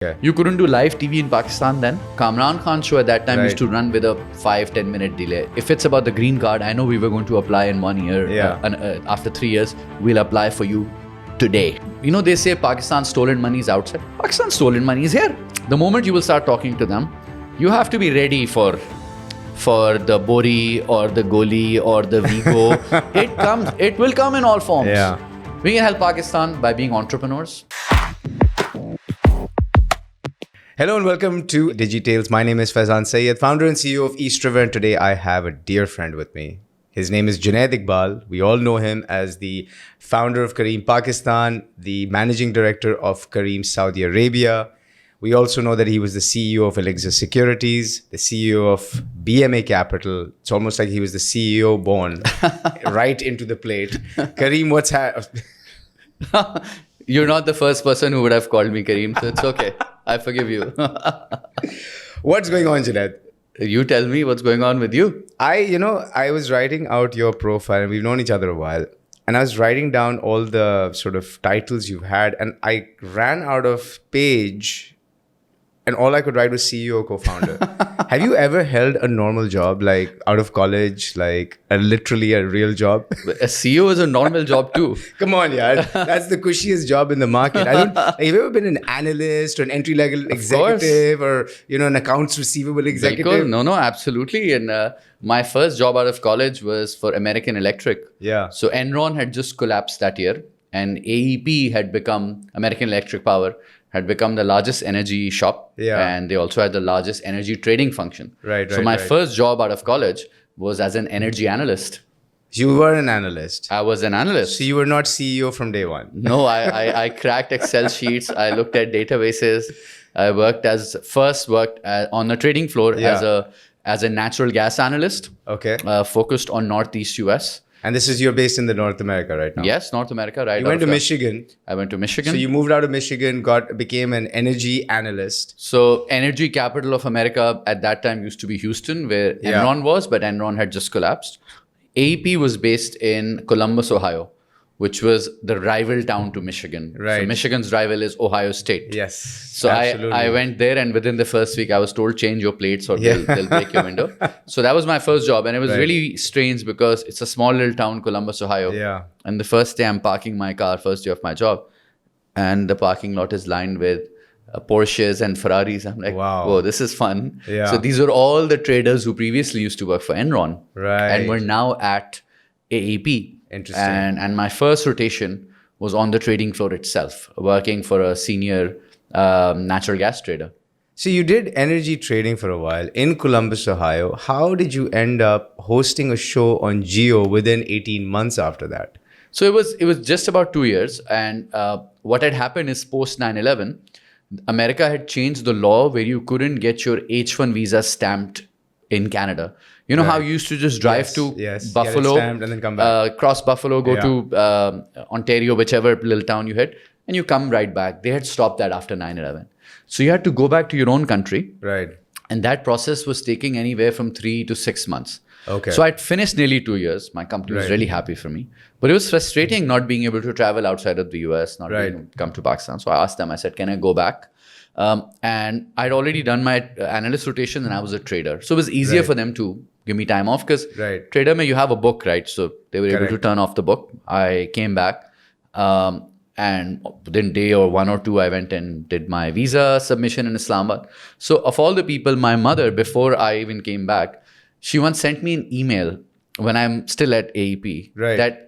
Okay. You couldn't do live TV in Pakistan then. Kamran Khan's show at that time used Right. to run with a 5-10 minute delay. If it's about the green card, I know we were going to apply in 1 year. Yeah. And after 3 years, we'll apply for you today. You know, they say Pakistan's stolen money is outside. Pakistan's stolen money is here. The moment you will start talking to them, you have to be ready for the Bori or the Goli or the Vigo. It will come in all forms. Yeah. We can help Pakistan by being entrepreneurs. Hello and welcome to DigiTales. My name is Faizan, founder and CEO of East River, and today I have a dear friend with me. His name is Junaid Iqbal. We all know him as the founder of Careem Pakistan, the managing director of Careem Saudi Arabia. We also know that he was the CEO of Elixir Securities, the CEO of BMA Capital. It's almost like he was the CEO born right into the plate. Careem, what's You're not the first person who would have called me Kareem, so it's okay. I forgive you. what's going on, Junaid? You tell me what's going on with you. I was writing out your profile, and we've known each other a while. And I was writing down all the sort of titles you've had, and I ran out of page, and all I could write was CEO, co-founder. Have you ever held a normal job, like out of college, like literally a real job? A CEO is a normal job too. Come on, yeah. That's the cushiest job in the market. Have you ever been an analyst or an entry-level executive or, an accounts receivable executive? Bilkul. No, absolutely. And my first job out of college was for American Electric. Yeah. So Enron had just collapsed that year, and AEP had become, American Electric Power, had become the largest energy shop. Yeah. And they also had the largest energy trading function. Right. So my first job out of college was as an energy analyst. You were an analyst. I was an analyst. So you were not CEO from day one. No, I cracked Excel sheets. I looked at databases. I worked on the trading floor as a natural gas analyst. Okay. Focused on Northeast US. And you're based in the North America right now. Yes, North America, right. You went to Michigan. I went to Michigan. So you moved out of Michigan, became an energy analyst. So energy capital of America at that time used to be Houston, where Enron was, but Enron had just collapsed. AEP was based in Columbus, Ohio, which was the rival town to Michigan. Right. So Michigan's rival is Ohio State. Yes. So I went there, and within the first week, I was told, change your plates or they'll break your window. So that was my first job. And it was really strange because it's a small little town, Columbus, Ohio. Yeah. And the first day I'm parking my car, first day of my job, and the parking lot is lined with Porsches and Ferraris. I'm like, wow, whoa, this is fun. Yeah. So these are all the traders who previously used to work for Enron. Right. And were now at AEP. Interesting. And my first rotation was on the trading floor itself, working for a senior natural gas trader. So you did energy trading for a while in Columbus, Ohio. How did you end up hosting a show on Geo within 18 months after that? So it was just about 2 years. And what had happened is post 9/11, America had changed the law where you couldn't get your H1 visa stamped in Canada. You know how you used to just drive to Buffalo, get it stamped and then come back. Cross Buffalo, go to Ontario, whichever little town you hit, and you come right back. They had stopped that after 9/11. So you had to go back to your own country. Right. And that process was taking anywhere from 3 to 6 months. Okay. So I'd finished nearly 2 years. My company was really happy for me. But it was frustrating not being able to travel outside of the US, not being able to come to Pakistan. So I asked them, I said, can I go back? And I'd already done my analyst rotation and I was a trader. So it was easier for them to give me time off because trader mein you have a book, right? So they were able to turn off the book. I came back and within a day or 1 or 2, I went and did my visa submission in Islamabad. So of all the people, my mother, before I even came back, she once sent me an email when I'm still at AEP that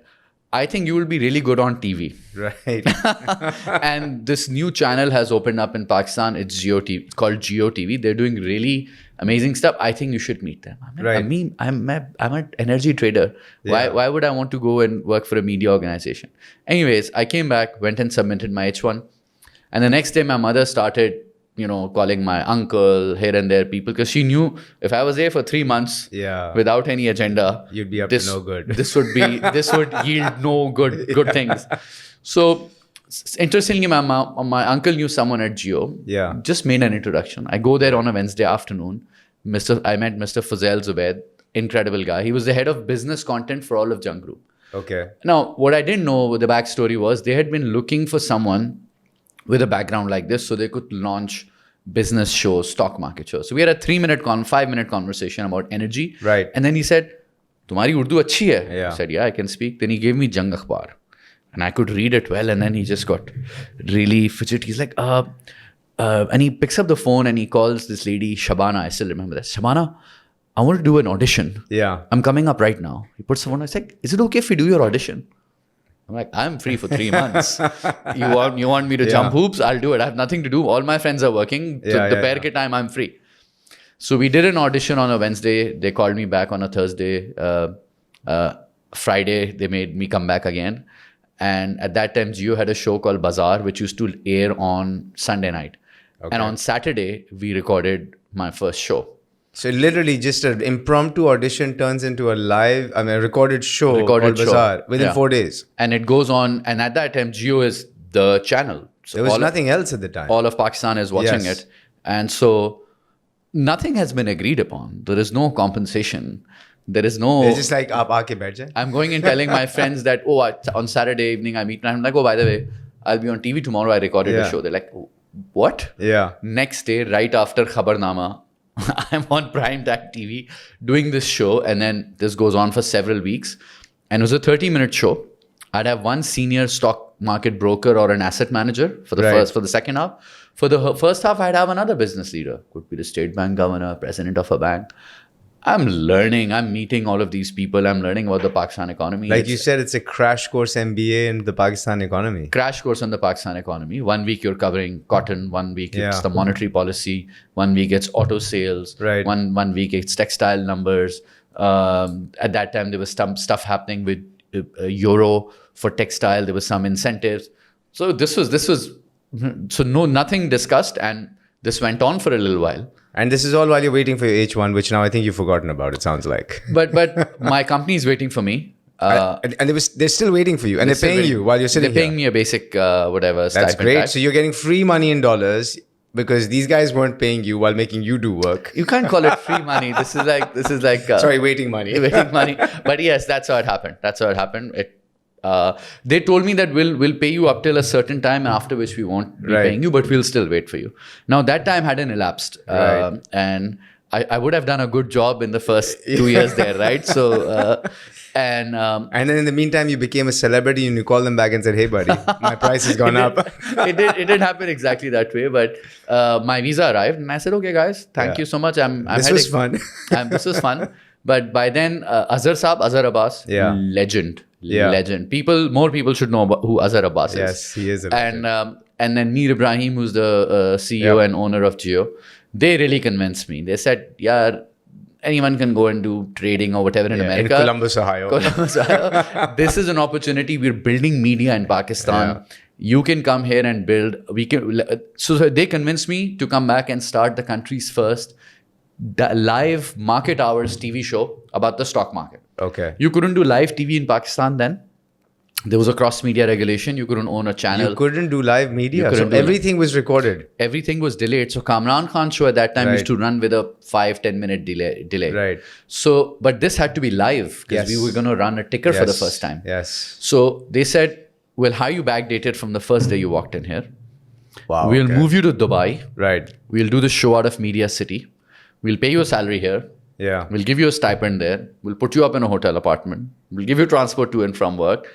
I think you will be really good on TV. Right. And this new channel has opened up in Pakistan. It's Geo TV. It's called Geo TV. They're doing really amazing stuff. I think you should meet them. I'm an energy trader. Why would I want to go and work for a media organization? Anyways, I came back, went and submitted my H1. And the next day, my mother started calling my uncle here and there people because she knew if I was there for 3 months without any agenda, you'd be up to no good. this would yield no good things. So interestingly, my uncle knew someone at Geo. Yeah. Just made an introduction. I go there on a Wednesday afternoon. I met Mr. Fazel Zubaid, incredible guy. He was the head of business content for all of Jung Group. Okay. Now, what I didn't know, the backstory was they had been looking for someone with a background like this so they could launch business shows, stock market shows. So we had a 5-minute conversation about energy. Right. And then he said, Tumhari Urdu achhi hai? Yeah. I said, yeah, I can speak. Then he gave me Jang Akhbar. And I could read it well. And then he just got really fidgety. He's like, and he picks up the phone and he calls this lady, Shabana. I still remember that. Shabana, I want to do an audition. Yeah. I'm coming up right now. He puts the phone. I was like, is it okay if we do your audition? I'm like, I'm free for 3 months. You want me to jump hoops? I'll do it. I have nothing to do. All my friends are working. The pair ke time, I'm free. So we did an audition on a Wednesday. They called me back on a Thursday. Friday, they made me come back again. And at that time, Jio had a show called Bazaar, which used to air on Sunday night. Okay. And on Saturday, we recorded my first show. So literally just an impromptu audition turns into a recorded show called Bazaar within 4 days. And it goes on. And at that time, Jio is the channel. So there was nothing else at the time. All of Pakistan is watching it. And so nothing has been agreed upon. There is no compensation. There is no... It's just like, aap aake baith jaye. I'm going and telling my friends that, on Saturday evening, I meet. And I'm like, by the way, I'll be on TV tomorrow. I recorded a show. They're like, what? Yeah. Next day, right after Khabarnama, I'm on primetime TV doing this show. And then this goes on for several weeks. And it was a 30-minute show. I'd have one senior stock market broker or an asset manager for the second half. For the first half, I'd have another business leader. Could be the state bank governor, president of a bank. I'm learning. I'm meeting all of these people. I'm learning about the Pakistan economy. Like you said, it's a crash course MBA in the Pakistan economy. Crash course on the Pakistan economy. 1 week you're covering cotton. 1 week it's the monetary policy. 1 week it's auto sales. Right. One week it's textile numbers. At that time, there was some stuff happening with euro for textile. There was some incentives. So this was nothing discussed, and this went on for a little while. And this is all while you're waiting for your H1, which now I think you've forgotten about, it sounds like. But my company is waiting for me. And they're still waiting for you. And they're paying you while you're sitting here. They're paying me a basic whatever stipend. That's great. So you're getting free money in dollars because these guys weren't paying you while making you do work. You can't call it free money. This is like sorry, waiting money. Waiting money. But yes, that's how it happened. They told me that we'll pay you up till a certain time, after which we won't be paying you, but we'll still wait for you. Now that time hadn't elapsed, and I would have done a good job in the first 2 years there, right? So and then in the meantime, you became a celebrity, and you called them back and said, "Hey, buddy, my price has gone up." It didn't happen exactly that way, but my visa arrived, and I said, "Okay, guys, thank you so much. This was fun. This was fun." But by then, Azhar Abbas, legend. More people should know who Azhar Abbas is. Yes, he is a legend. And then Mir Ibrahim, who's the CEO and owner of Jio, they really convinced me. They said, yeah, anyone can go and do trading or whatever in America. In Columbus, Ohio. This is an opportunity. We're building media in Pakistan. Yeah. You can come here and build. So they convinced me to come back and start the country's first live market hours TV show about the stock market. Okay. You couldn't do live TV in Pakistan then. There was a cross-media regulation. You couldn't own a channel. You couldn't do live media. So everything was recorded. Everything was delayed. So Kamran Khan's show at that time used to run with a 5-10 minute delay. Right. So, but this had to be live because we were going to run a ticker for the first time. Yes. So they said, we'll hire you backdated from the first day you walked in here. Wow. We'll move you to Dubai. Right. We'll do the show out of Media City. We'll pay you a salary here. Yeah. We'll give you a stipend there. We'll put you up in a hotel apartment. We'll give you transport to and from work.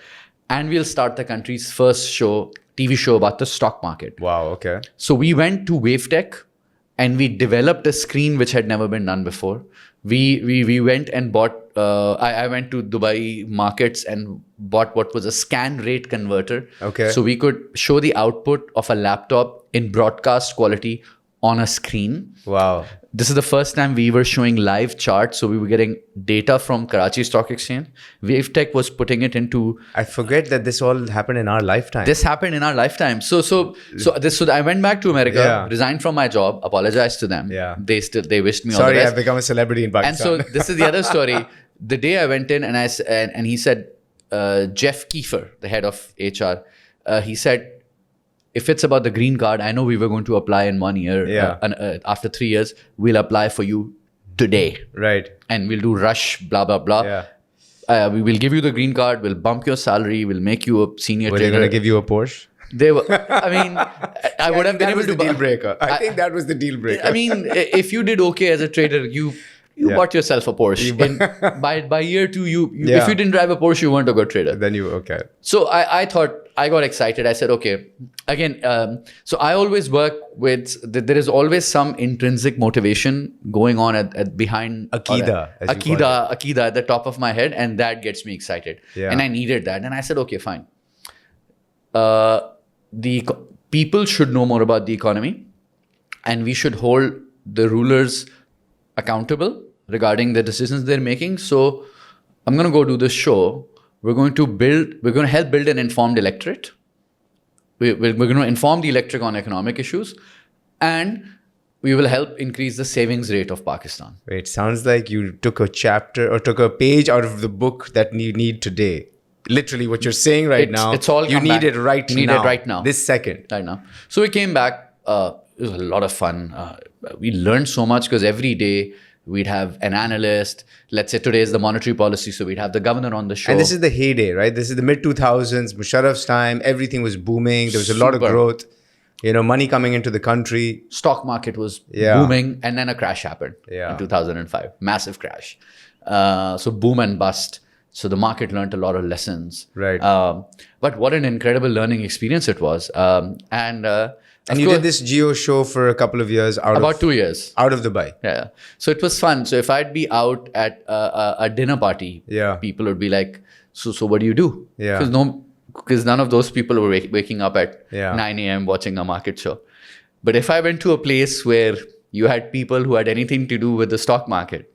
And we'll start the country's first TV show about the stock market. Wow, okay. So we went to WaveTech and we developed a screen which had never been done before. We went and bought, I went to Dubai markets and bought what was a scan rate converter. Okay. So we could show the output of a laptop in broadcast quality on a screen. Wow. This is the first time we were showing live charts. So we were getting data from Karachi Stock Exchange. WaveTech was putting it into... I forget that this all happened in our lifetime. This happened in our lifetime. So I went back to America, resigned from my job, apologized to them. Yeah. They wished me all the Sorry, best. I've become a celebrity in Pakistan. And so this is the other story. The day I went in and he said, Jeff Kiefer, the head of HR, he said, if it's about the green card, I know we were going to apply in 1 year. After 3 years, we'll apply for you today. Right. And we'll do rush, blah, blah, blah. Yeah. We will give you the green card. We'll bump your salary. We'll make you a senior trader. Were they going to give you a Porsche? They were, I mean, I would have been able to deal breaker. I think that was the deal breaker. I mean, if you did okay as a trader, you bought yourself a Porsche. And by year 2, you if you didn't drive a Porsche, you weren't a good trader. Then you, okay. So I thought, I got excited. I said, okay, again, so I always work with, there is always some intrinsic motivation going on at behind. Akida at the top of my head. And that gets me excited. Yeah. And I needed that. And I said, okay, fine. People should know more about the economy, and we should hold the rulers accountable regarding the decisions they're making. So I'm going to go do this show. We're going to help build an informed electorate. We're going to inform the electorate on economic issues, and we will help increase the savings rate of Pakistan. Wait, sounds like you took a chapter or took a page out of the book that you need today. Literally what you're saying now. It's all you need it right now. You need it right now. This second. Right now. So we came back. It was a lot of fun. We learned so much because every day we'd have an analyst. Let's say today is the monetary policy, so we'd have the governor on the show. And this is the heyday, right? This is the mid-2000s, Musharraf's time. Everything was booming. There was a lot of growth. Money coming into the country. Stock market was booming, and then a crash happened in 2005. Massive crash. So boom and bust. So the market learned a lot of lessons. Right. But what an incredible learning experience it was. And you did this geo show for a couple of years. About 2 years. Out of Dubai. Yeah. So it was fun. So if I'd be out at a dinner party, people would be like, so what do you do? Yeah. Because none of those people were waking up at 9 a.m. watching a market show. But if I went to a place where you had people who had anything to do with the stock market,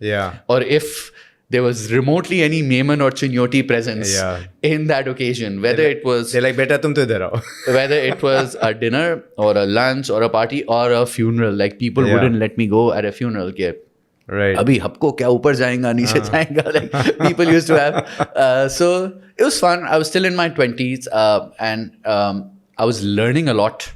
or if there was remotely any Maiman or Chinyoti presence in that occasion, whether it was... They're like, beta tum to idhar aao. Whether it was a dinner or a lunch or a party or a funeral, like people wouldn't let me go at a funeral. Right. Abhi humko kya upar jayega, niche jayega. Like people used to have. So it was fun. I was still in my 20s and I was learning a lot.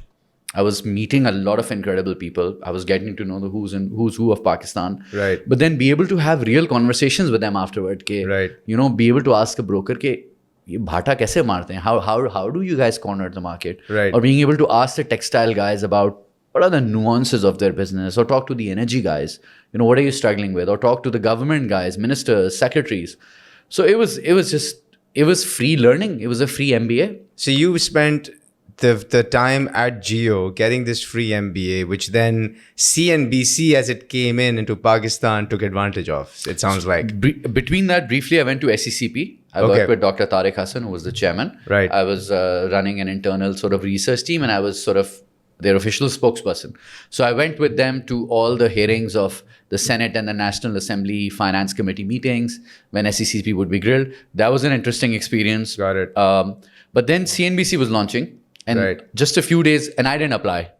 I was meeting a lot of incredible people. I was getting to know the who's who of Pakistan. Right. But then be able to have real conversations with them afterward. Right. Be able to ask a broker, ye bhata kaise marte hain? How do you guys corner the market? Right. Or being able to ask the textile guys about what are the nuances of their business, or talk to the energy guys. What are you struggling with? Or talk to the government guys, ministers, secretaries. So it was free learning. It was a free MBA. So you spent the time at Geo getting this free MBA, which then CNBC, as it came into Pakistan, took advantage of, it sounds like. Between that, briefly, I went to SECP. I worked with Dr. Tariq Hassan, who was the chairman. Right. I was running an internal sort of research team, and I was sort of their official spokesperson. So I went with them to all the hearings of the Senate and the National Assembly Finance Committee meetings when SECP would be grilled. That was an interesting experience. Got it. But then CNBC was launching. And just a few days, and I didn't apply.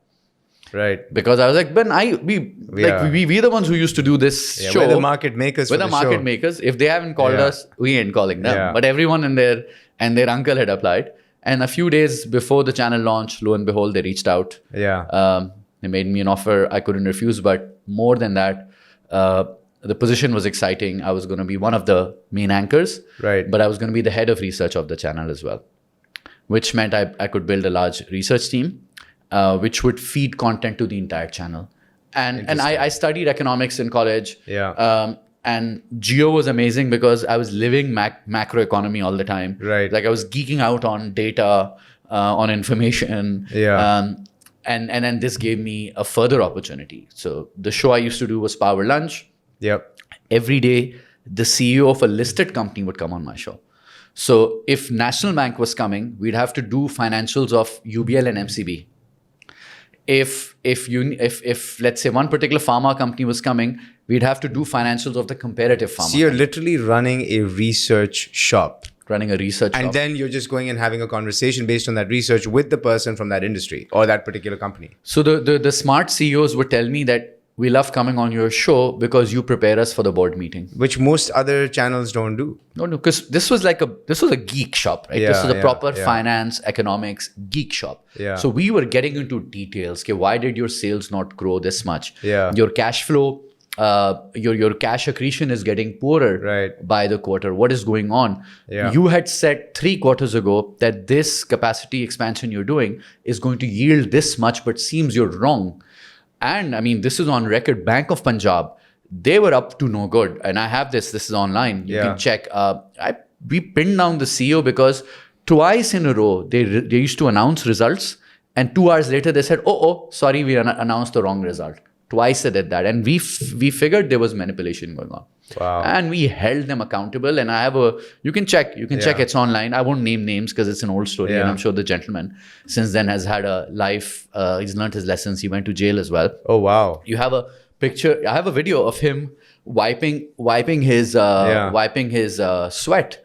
Right. Because I was like, Ben, we're the ones who used to do this show. We're the market makers. We're the market makers. If they haven't called us, we ain't calling them. Yeah. But everyone and their uncle had applied. And a few days before the channel launch, lo and behold, they reached out. Yeah. They made me an offer I couldn't refuse. But more than that, the position was exciting. I was going to be one of the main anchors. Right. But I was going to be the head of research of the channel as well, which meant I could build a large research team, which would feed content to the entire channel. And I studied economics in college. Yeah. And Geo was amazing because I was living macroeconomy all the time. Right. Like I was geeking out on data, on information. Yeah. And then this gave me a further opportunity. So the show I used to do was Power Lunch. Yep. Every day, the CEO of a listed company would come on my show. So if National Bank was coming, we'd have to do financials of UBL and MCB. If let's say one particular pharma company was coming, we'd have to do financials of the comparative pharma. So you're literally running a research shop. Running a research shop. And then you're just going and having a conversation based on that research with the person from that industry or that particular company. So the smart CEOs would tell me that we love coming on your show because you prepare us for the board meeting. Which most other channels don't do. No, because this was a geek shop, right? Yeah, this was a proper finance, economics, geek shop. Yeah. So we were getting into details. Okay, why did your sales not grow this much? Yeah. Your cash flow your cash accretion is getting poorer by the quarter. What is going on? Yeah. You had said 3 quarters ago that this capacity expansion you're doing is going to yield this much, but seems you're wrong. And I mean, this is on record. Bank of Punjab, they were up to no good. And I have this is online. You can check. We pinned down the CEO because twice in a row, they used to announce results. And 2 hours later, they said, sorry, we announced the wrong result. Twice they did that. And we figured there was manipulation going on. Wow. And we held them accountable. And I have you can check, it's online. I won't name names because it's an old story. And I'm sure the gentleman since then has had a life, he's learned his lessons. He went to jail as well. Oh, wow. You have a picture, I have a video of him wiping his sweat.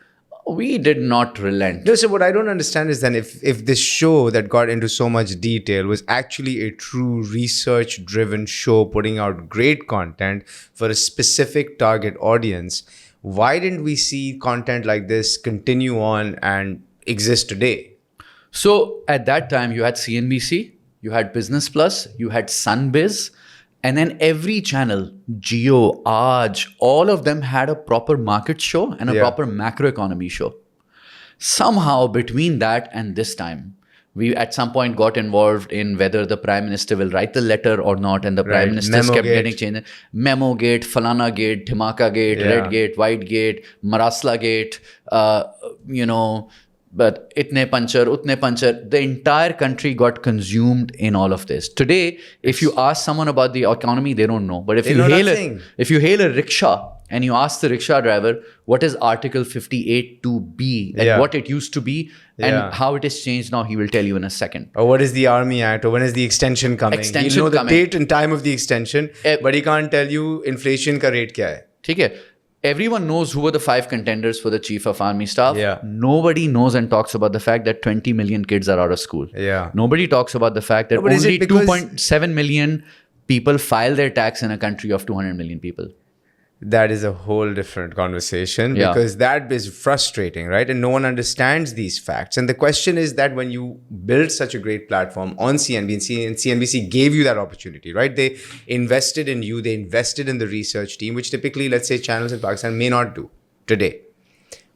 We did not relent. No, so what I don't understand is then if this show that got into so much detail was actually a true research-driven show putting out great content for a specific target audience, why didn't we see content like this continue on and exist today? So at that time, you had CNBC, you had Business Plus, you had Sunbiz, and then every channel, Jio, Aaj, all of them had a proper market show and a proper macroeconomy show. Somehow between that and this time, we at some point got involved in whether the Prime Minister will write the letter or not. And the Prime Minister kept getting changed. Memo Gate, Falana Gate, Dhimaka Gate, Red Gate, White Gate, Marasla Gate, but itne panchar, utne panchar, the entire country got consumed in all of this. Today, if you ask someone about the economy, they don't know. But if you hail a rickshaw and you ask the rickshaw driver, what is Article 58 to be, and what it used to be, and how it has changed now, he will tell you in a second. Or what is the Army Act, or when is the extension coming? He'll know the date and time of the extension, but he can't tell you inflation ka rate kya hai. ठीक है. Everyone knows who were the 5 contenders for the Chief of Army Staff. Nobody knows and talks about the fact that 20 million kids are out of school. Nobody talks about the fact that only 2.7 million people file their tax in a country of 200 million people. That is a whole different conversation because that is frustrating, right? And no one understands these facts. And the question is that when you build such a great platform on CNBC, and CNBC gave you that opportunity, right? They invested in you, they invested in the research team, which typically, let's say, channels in Pakistan may not do today.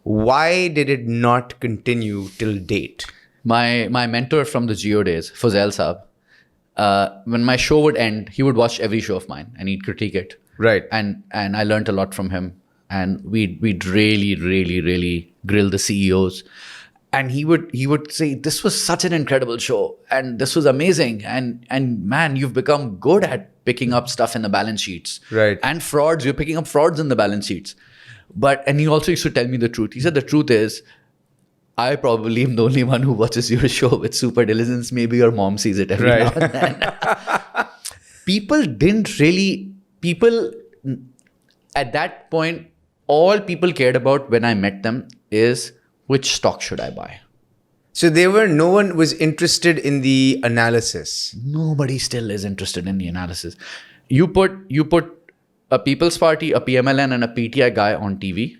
Why did it not continue till date? My mentor from the Jio days, Fuzail Saab, when my show would end, he would watch every show of mine and he'd critique it. Right. And I learned a lot from him. And we'd really, really, really grill the CEOs. And he would say, this was such an incredible show. And this was amazing. And man, you've become good at picking up stuff in the balance sheets. Right. And frauds, you're picking up frauds in the balance sheets. And he also used to tell me the truth. He said, the truth is, I probably am the only one who watches your show with super diligence. Maybe your mom sees it every now and then. People at that point, all people cared about when I met them is which stock should I buy? So no one was interested in the analysis. Nobody still is interested in the analysis. You put a People's Party, a PMLN and a PTI guy on TV.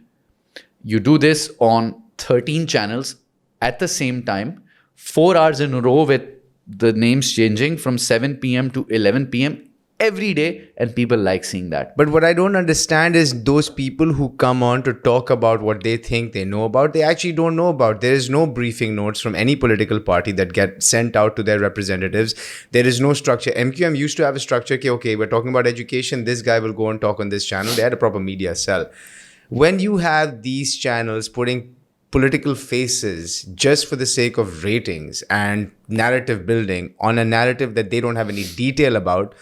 You do this on 13 channels at the same time, 4 hours in a row with the names changing from 7 p.m. to 11 p.m. every day, and people like seeing that. But what I don't understand is those people who come on to talk about what they think they know about, they actually don't know about. There is no briefing notes from any political party that get sent out to their representatives. There is no structure. MQM used to have a structure. Okay, we're talking about education. This guy will go and talk on this channel. They had a proper media cell. When you have these channels putting political faces just for the sake of ratings and narrative building on a narrative that they don't have any detail about,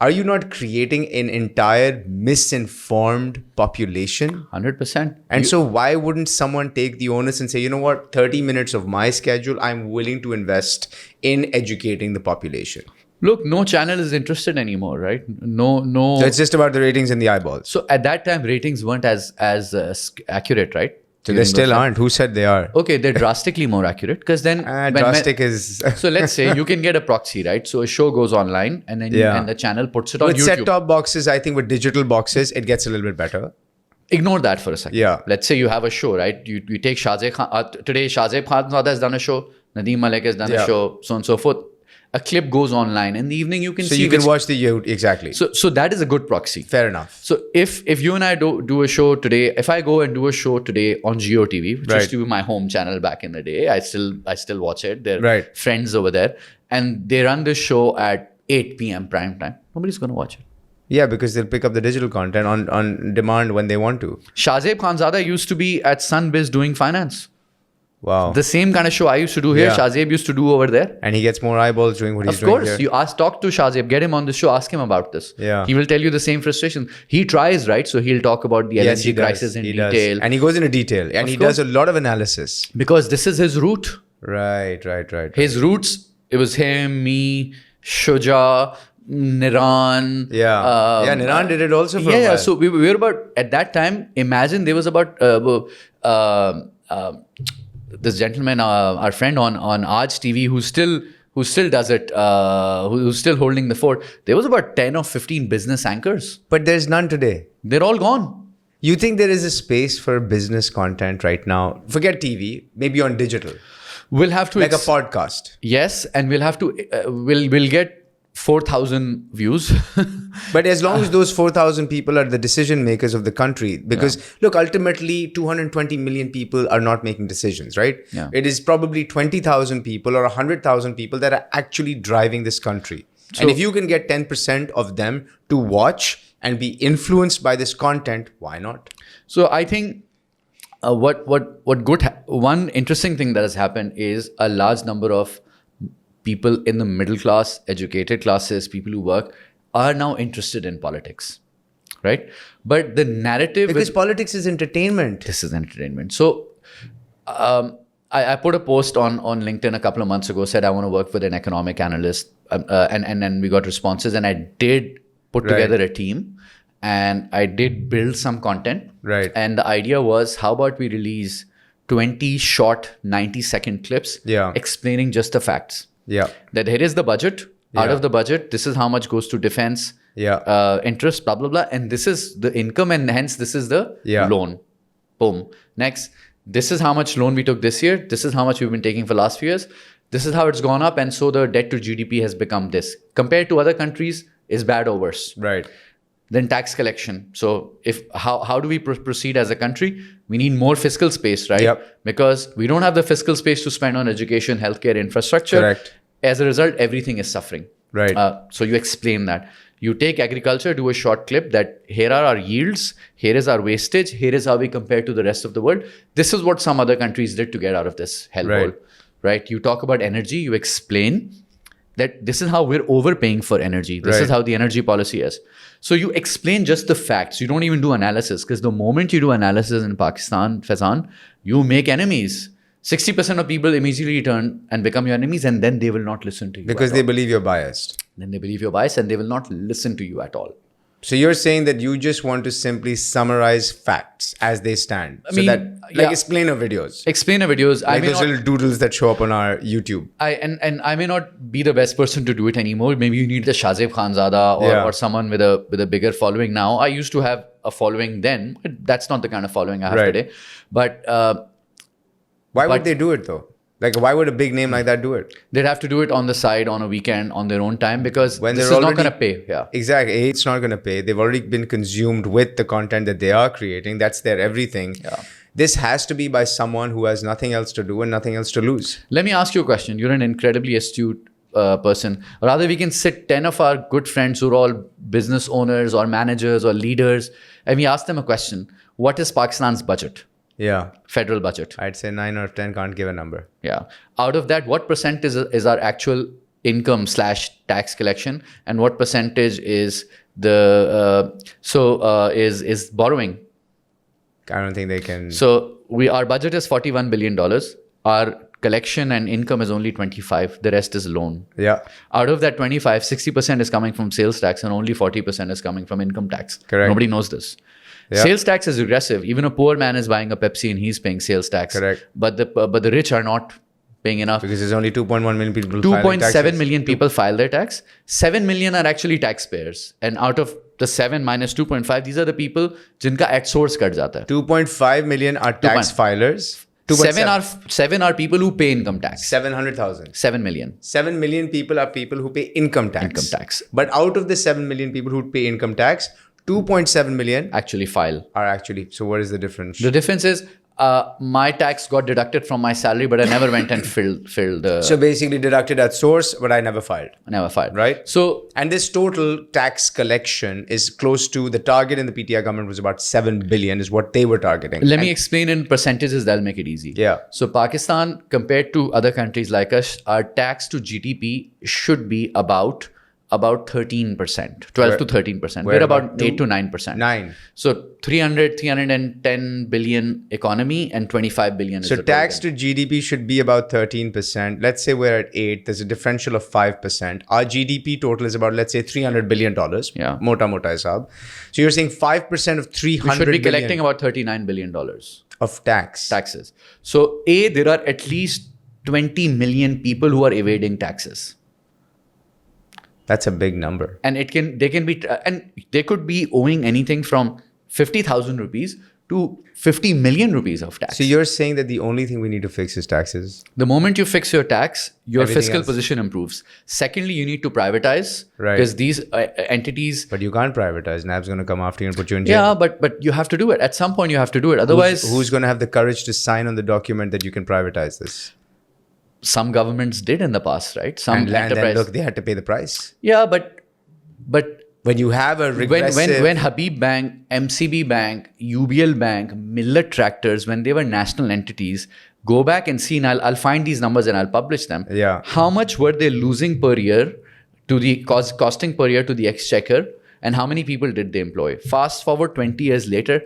are you not creating an entire misinformed population? 100%. And so why wouldn't someone take the onus and say, you know what, 30 minutes of my schedule, I'm willing to invest in educating the population? Look, no channel is interested anymore, right? No. So it's just about the ratings and the eyeballs. So at that time, ratings weren't as accurate, right? So they still aren't. Who said they are? Okay, they're drastically more accurate because then... is... So let's say you can get a proxy, right? So a show goes online and then and the channel puts it on with YouTube. With set-top boxes, I think with digital boxes, it gets a little bit better. Ignore that for a second. Yeah. Let's say you have a show, right? You take Shahzeb Khan. Today, Shahzeb Khan has done a show. Nadeem Malik has done a show, so on and so forth. a clip goes online. In the evening, you can So see you can watch the exactly. So that is a good proxy. Fair enough. So if you and I do a show today, if I go and do a show today on Geo TV, which used to be my home channel back in the day, I still watch it. There are friends over there, and they run this show at 8 p.m. prime time. Nobody's going to watch it. Yeah, because they'll pick up the digital content on demand when they want to. Shahzeb Khanzada used to be at Sunbiz doing finance. Wow. The same kind of show I used to do here, Shahzeb used to do over there. And he gets more eyeballs doing what he's doing here. Of course. Talk to Shahzeb, get him on the show, ask him about this. Yeah. He will tell you the same frustration. He tries, right? So he'll talk about the LNG crisis in detail. And he goes into detail. And he does a lot of analysis. Because this is his route. Right. His roots, it was him, me, Shuja, Niran. Niran did it also for a while. So we were about, at that time, imagine there was about this gentleman, our friend on Aaj TV, who still does it, who's still holding the fort. There was about 10 or 15 business anchors. But there's none today. They're all gone. You think there is a space for business content right now? Forget TV, maybe on digital. We'll have to... Like a podcast. Yes, and we'll have to... we'll get 4,000 views. But as long as those 4,000 people are the decision makers of the country, because look, ultimately 220 million people are not making decisions, right? Yeah. It is probably 20,000 people or 100,000 people that are actually driving this country. So, and if you can get 10% of them to watch and be influenced by this content, why not? So I think one interesting thing that has happened is a large number of people in the middle class, educated classes, people who work, are now interested in politics, right? But the narrative... Because politics is entertainment. This is entertainment. So I put a post on LinkedIn a couple of months ago, said I want to work with an economic analyst, and we got responses, and I did put together a team, and I did build some content. Right. And the idea was, how about we release 20 short 90-second clips explaining just the facts. Yeah. That here is the budget. Out of the budget, this is how much goes to defense, interest, blah, blah, blah. And this is the income, and hence this is the loan. Boom. Next, this is how much loan we took this year. This is how much we've been taking for last few years. This is how it's gone up. And so the debt to GDP has become this. Compared to other countries, is bad or worse. Right. Then tax collection. So how do we proceed as a country? We need more fiscal space, right? Yep. Because we don't have the fiscal space to spend on education, healthcare, infrastructure. Correct. As a result, everything is suffering. Right. So you explain that. You take agriculture, do a short clip that here are our yields, here is our wastage, here is how we compare to the rest of the world. This is what some other countries did to get out of this hellhole, right? You talk about energy, you explain that this is how we're overpaying for energy. This is how the energy policy is. So you explain just the facts. You don't even do analysis, because the moment you do analysis in Pakistan, Faizan, you make enemies. 60% of people immediately turn and become your enemies, and then they will not listen to you. Because they believe you're biased. Then they believe you're biased, and they will not listen to you at all. So you're saying that you just want to simply summarize facts as they stand. Explainer videos. Explainer videos. Like those little doodles that show up on our YouTube. And I may not be the best person to do it anymore. Maybe you need the Shahzeb Khanzada or someone with a bigger following now. I used to have a following then, but that's not the kind of following I have today. But why would they do it though? Like, why would a big name like that do it? They'd have to do it on the side, on a weekend, on their own time, because this is not going to pay. Yeah, exactly. It's not going to pay. They've already been consumed with the content that they are creating. That's their everything. Yeah. This has to be by someone who has nothing else to do and nothing else to lose. Let me ask you a question. You're an incredibly astute person. Rather, we can sit 10 of our good friends who are all business owners or managers or leaders, and we ask them a question. What is Pakistan's budget? Yeah. Federal budget. I'd say 9 or 10 can't give a number. Yeah. Out of that, what percent is our actual income / tax collection, and what percentage is the is borrowing? I don't think they can. So our budget is $41 billion. Our collection and income is only 25. The rest is loan. Yeah. Out of that 25, 60% is coming from sales tax, and only 40% is coming from income tax. Correct. Nobody knows this. Yeah. Sales tax is regressive. Even a poor man is buying a Pepsi and he's paying sales tax. Correct. But the rich are not paying enough. Because there's only 2.1 million people 2.7 million people file their tax. 7 million are actually taxpayers. And out of the 7 minus 2.5, these are the people jinka at source cut jata hai. 2.5 million are tax filers. Seven are people who pay income tax. 700,000. 7 million. 7 million people are people who pay income tax. Income tax. But out of the 7 million people who pay income tax, 2.7 million Actually file. are actually. So what is the difference? The difference is my tax got deducted from my salary, but I never went and filled the. So basically deducted at source, but I never filed. Right? So And this total tax collection is close to the target in the PTI government was about 7 billion is what they were targeting. let me explain in percentages. That'll make it easy. Yeah. So Pakistan, compared to other countries like us, our tax to GDP should be about 13%, 12 to 13%. We're about 8 to 9%. 9. So 310 billion economy and 25 billion is So the tax total. to GDP should be about 13%. Let's say we're at 8. There's a differential of 5%. Our GDP total is about, let's say, $300 billion. Yeah. Mota hisab. So you're saying 5% of 300 We should be collecting billion about $39 billion of tax. taxes. So there are at least 20 million people who are evading taxes. That's a big number. And they could be owing anything from 50,000 rupees to 50 million rupees of tax. So you're saying that the only thing we need to fix is taxes? The moment you fix your tax, your Everything fiscal else. position improves. Secondly, you need to privatize Right. because these entities. But you can't privatize. NAB's going to come after you and put you in jail. Yeah, but you have to do it. At some point, you have to do it. Otherwise, Who's going to have the courage to sign on the document that you can privatize this? some governments did in the past, right? Some And then enterprise. look, they had to pay the price. Yeah, but When you have a regressive... when Habib Bank, MCB Bank, UBL Bank, Millet Tractors, when they were national entities, go back and see, and I'll find these numbers and I'll publish them. Yeah. How much were they losing per year to the costing per year to the exchequer, and how many people did they employ? Fast forward 20 years later,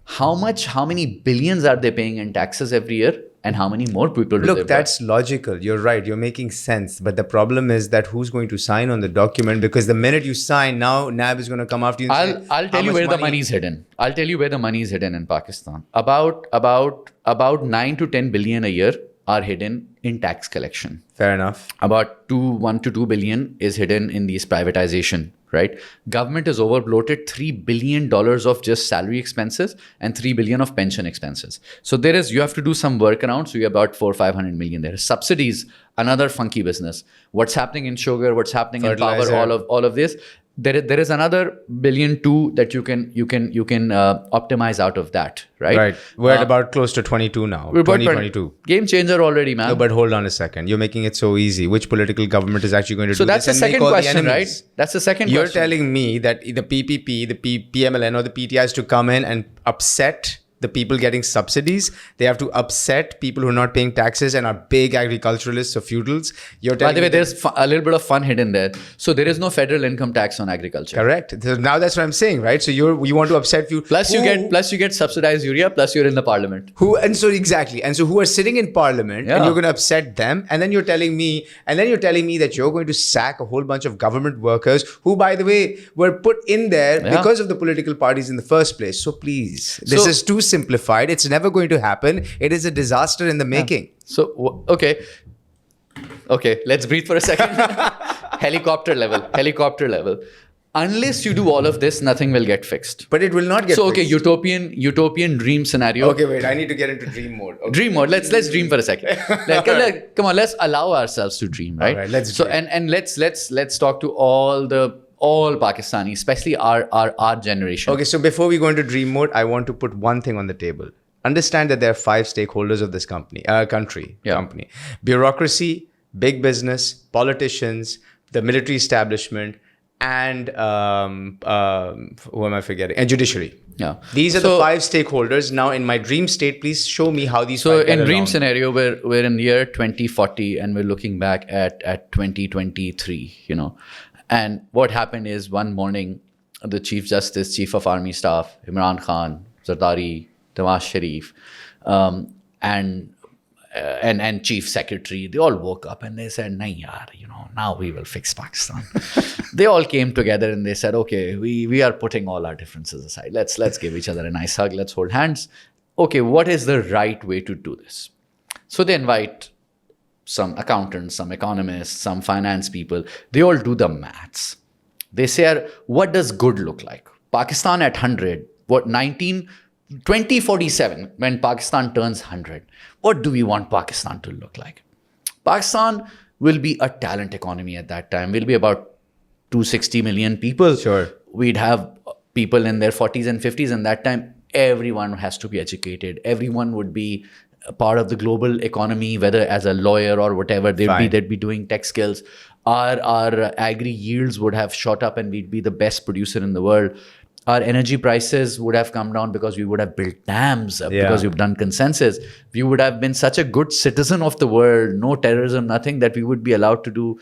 how many billions are they paying in taxes every year? And how many more people do they Look, employ? that's logical. You're right. You're making sense. But the problem is that who's going to sign on the document? Because the minute you sign, now NAB is going to come after you and say, I'll tell you where the money is hidden. I'll tell you where the money is hidden in Pakistan. About 9 to 10 billion a year are hidden in tax collection. Fair enough. About 1 to 2 billion is hidden in these privatization, right? Government is over bloated $3 billion of just salary expenses and 3 billion of pension expenses. So you have to do some workaround. So you're about 400-500 million there. Subsidies, another funky business. What's happening in sugar? What's happening in power? Fertilizer. All of this. There is another billion too that you can optimize out of that, right? Right. We're at about close to 22 now. We're about 2022. Game changer already, man. No, but hold on a second. You're making it so easy. Which political government is actually going to So do that's this the and make second all the question, right? enemies? That's the second You're question. telling me that the PPP, the PMLN or the PTI is to come in and upset the people getting subsidies. They have to upset people who are not paying taxes and are big agriculturalists or feudals. You're By telling the way, me there's a little bit of fun hidden there. So there is no federal income tax on agriculture. correct. So now that's what I'm saying, right? So you want to upset few. Plus you get subsidized urea. Plus you're in the parliament. Who are sitting in parliament Yeah. and you're going to upset them, and then you're telling me that you're going to sack a whole bunch of government workers who, by the way, were put in there Yeah. because of the political parties in the first place. So please, this So- is too simplified. It's never going to happen. It is a disaster in the making. So okay, let's breathe for a second. Helicopter level. Unless you do all of this, nothing will get fixed. But it will not get So okay, fixed. utopian dream scenario. Okay, wait. I need to get into dream mode. Okay. Dream mode. Let's dream for a second. Come on, let's allow ourselves to dream, right? All right, let's so dream. and let's talk to all Pakistanis, especially our generation. Okay, so before we go into dream mode, I want to put one thing on the table. Understand that there are 5 stakeholders of this country. Bureaucracy, big business, politicians, the military establishment, and who am I forgetting? And judiciary. Yeah. These are the 5 stakeholders. Now, in my dream state, please show me how these. So 5 get in dream along. scenario, we're in the year 2040 and we're looking back at 2023, And what happened is one morning, the Chief Justice, Chief of Army Staff, Imran Khan, Zardari, Nawaz Sharif, and Chief Secretary, they all woke up and they said, "Nahi yaar, now we will fix Pakistan." They all came together and they said, "Okay, we are putting all our differences aside. Let's give each other a nice hug. Let's hold hands. Okay, what is the right way to do this?" So they invite some accountants, some economists, some finance people. They all do the maths. They say, what does good look like? Pakistan at 100, what 2047, when Pakistan turns 100, what do we want Pakistan to look like? Pakistan will be a talent economy at that time. We'll be about 260 million people. Sure. We'd have people in their 40s and 50s, and that time everyone has to be educated. Everyone would be a part of the global economy, whether as a lawyer or whatever. They'd be doing tech skills. Our agri yields would have shot up, and we'd be the best producer in the world. Our energy prices would have come down because we would have built dams, because we've done consensus. We would have been such a good citizen of the world, no terrorism, nothing, that we would be allowed to do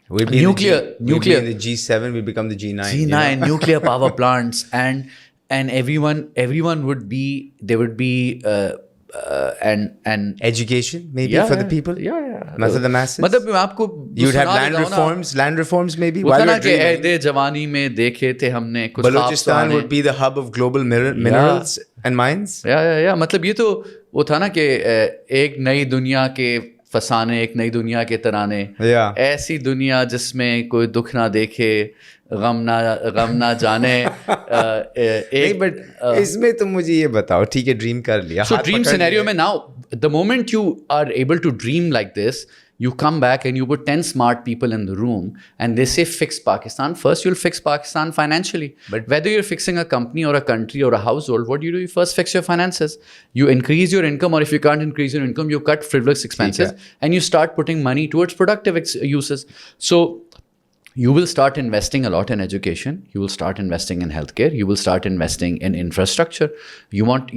We'd be nuclear. We'd be in the G7, we become the G9. G9, nuclear power plants, and everyone would be, there would be and education maybe for the people. For the masses. मतलब मैं आपको You'd have land reforms maybe. वो था ना कि ऐदे जवानी में देखे थे हमने कुछ Balochistan would be the hub of global minerals and mines. या मतलब ये तो वो था ना कि एक नई दुनिया के फसाने, एक नई दुनिया के तराने, ऐसी दुनिया जिसमें कोई दुख ना देखे, गम ना जाने। बट इसमें तो मुझे ये बताओ, ठीक है ड्रीम कर लिया, so dream scenario में now the moment you are able to dream like this, you come back and you put 10 smart people in the room and they say fix Pakistan. First you'll fix Pakistan financially, but whether you're fixing a company or a country or a household, what do? You first fix your finances. You increase your income, or if you can't increase your income, you cut frivolous expenses and you start putting money towards productive uses. So you will start investing a lot in education. You will start investing in healthcare. You will start investing in infrastructure. You want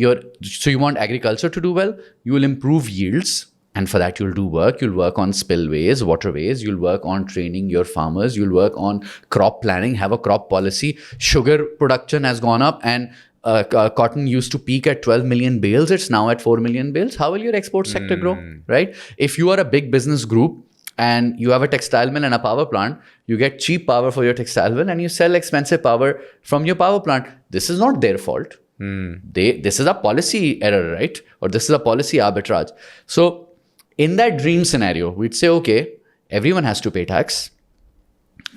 agriculture to do well. You will improve yields. And for that, you'll do work. You'll work on spillways, waterways. You'll work on training your farmers. You'll work on crop planning, have a crop policy. Sugar production has gone up, and cotton used to peak at 12 million bales. It's now at 4 million bales. How will your export sector grow, right? If you are a big business group and you have a textile mill and a power plant, you get cheap power for your textile mill and you sell expensive power from your power plant. This is not their fault. This is a policy error, right? Or this is a policy arbitrage. So in that dream scenario, we'd say, okay, everyone has to pay tax.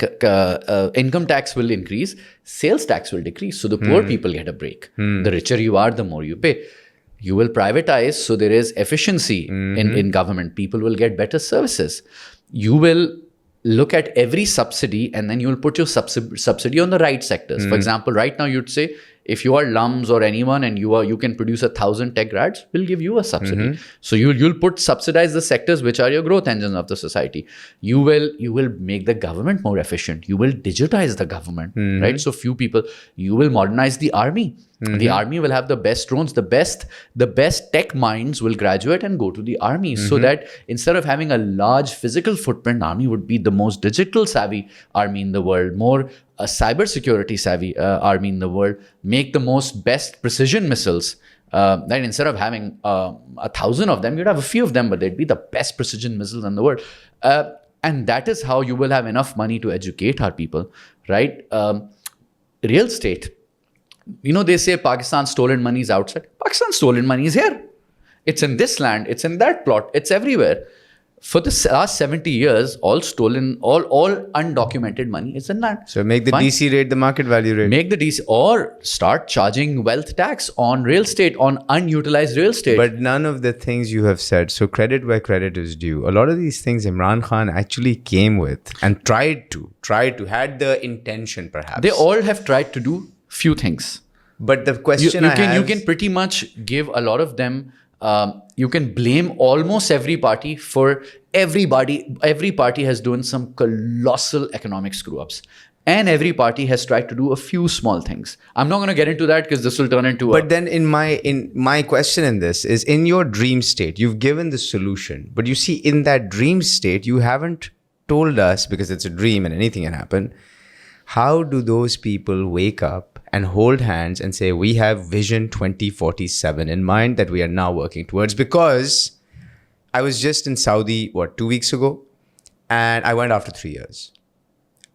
Income tax will increase. Sales tax will decrease. So the poor people get a break. The richer you are, the more you pay. You will privatize, so there is efficiency in government. People will get better services. You will look at every subsidy and then you will put your subsidy on the right sectors. For example, right now you'd say, if you are LUMS or anyone and you can produce 1,000 tech grads, we'll give you a subsidy. So you'll subsidize the sectors which are your growth engines of the society. You will make the government more efficient. You will digitize the government, right? So few people. You will modernize the army. The army will have the best drones. The best tech minds will graduate and go to the army, so that instead of having a large physical footprint, army would be the most digital savvy army in the world, more a cyber security savvy army in the world, make the most best precision missiles. That instead of having 1,000 of them, you'd have a few of them, but they'd be the best precision missiles in the world. And that is how you will have enough money to educate our people, right? Real estate. You know, they say Pakistan's stolen money is outside. Pakistan's stolen money is here. It's in this land. It's in that plot. It's everywhere. For the last 70 years, all stolen, all undocumented money is in land. So make the DC rate the market value rate. Make the DC, or start charging wealth tax on real estate, on unutilized real estate. But none of the things you have said, so credit where credit is due. A lot of these things Imran Khan actually came with and tried to, had the intention perhaps. They all have tried to do few things. But the question you can pretty much give a lot of them. You can blame almost every party for everybody. Every party has done some colossal economic screw-ups. And every party has tried to do a few small things. I'm not going to get into that because this will turn into But then in my question in this is, in your dream state, you've given the solution. But you see, in that dream state, you haven't told us, because it's a dream and anything can happen, how do those people wake up and hold hands and say, we have Vision 2047 in mind that we are now working towards? Because I was just in Saudi, 2 weeks ago, and I went after 3 years.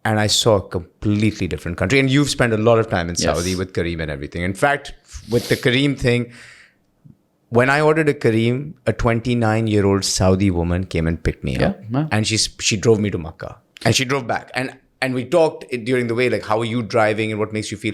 And I saw a completely different country. And you've spent a lot of time in Saudi with Careem and everything. In fact, with the Careem thing, when I ordered a Careem, a 29-year-old Saudi woman came and picked me up. And she drove me to Makkah. And she drove back. And we talked during the way, like, how are you driving and what makes you feel?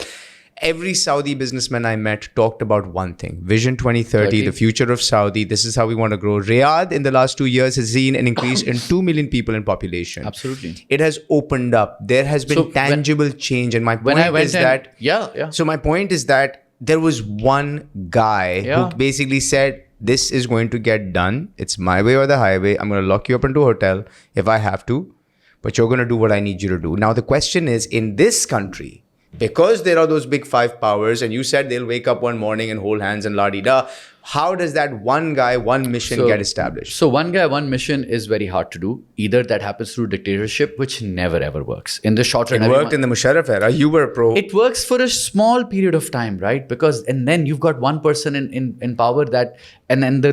every Saudi businessman I met talked about one thing: Vision 2030, the future of Saudi. This is how we want to grow. Riyadh in the last 2 years has seen an increase in 2 million people in population. Absolutely. It has opened up. There has been tangible change. And my point is that... Yeah. So my point is that there was one guy who basically said, this is going to get done. It's my way or the highway. I'm going to lock you up into a hotel if I have to, but you're going to do what I need you to do. Now, the question is, in this country, because there are those big five powers, and you said they'll wake up one morning and hold hands and la-di-da, how does that one guy, one mission get established? So one guy, one mission is very hard to do. Either that happens through dictatorship, which never ever works. In the short run, it worked in the Musharraf era. You were a pro. It works for a small period of time, right? Because, and then you've got one person in power that, and then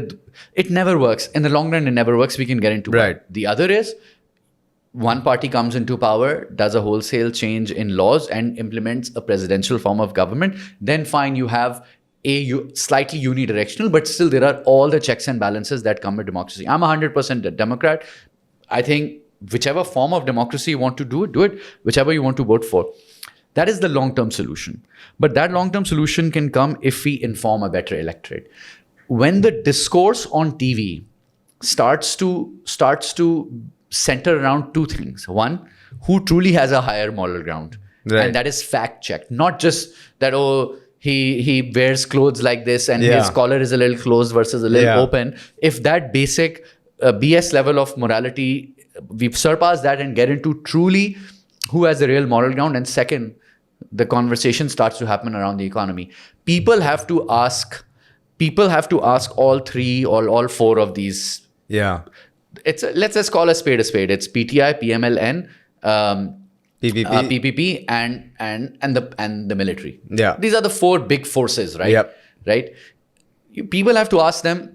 it never works. In the long run, it never works. We can get into right. The other is, one party comes into power, does a wholesale change in laws and implements a presidential form of government. Then fine, you have slightly unidirectional, but still there are all the checks and balances that come with democracy. I'm 100% a Democrat. I think whichever form of democracy you want to do it, whichever you want to vote for. That is the long-term solution. But that long-term solution can come if we inform a better electorate. When the discourse on TV starts to center around two things. One, who truly has a higher moral ground. Right. And that is fact-checked. Not just that, he wears clothes like this and his collar is a little closed versus a little open. If that basic BS level of morality, we've surpassed that and get into truly who has the real moral ground. And second, the conversation starts to happen around the economy. People have to ask all three or all four of these. Yeah. Let's just call a spade a spade. It's PTI, PMLN, PPP, and the military. Yeah, these are the four big forces, right? Yep. Right. People have to ask them,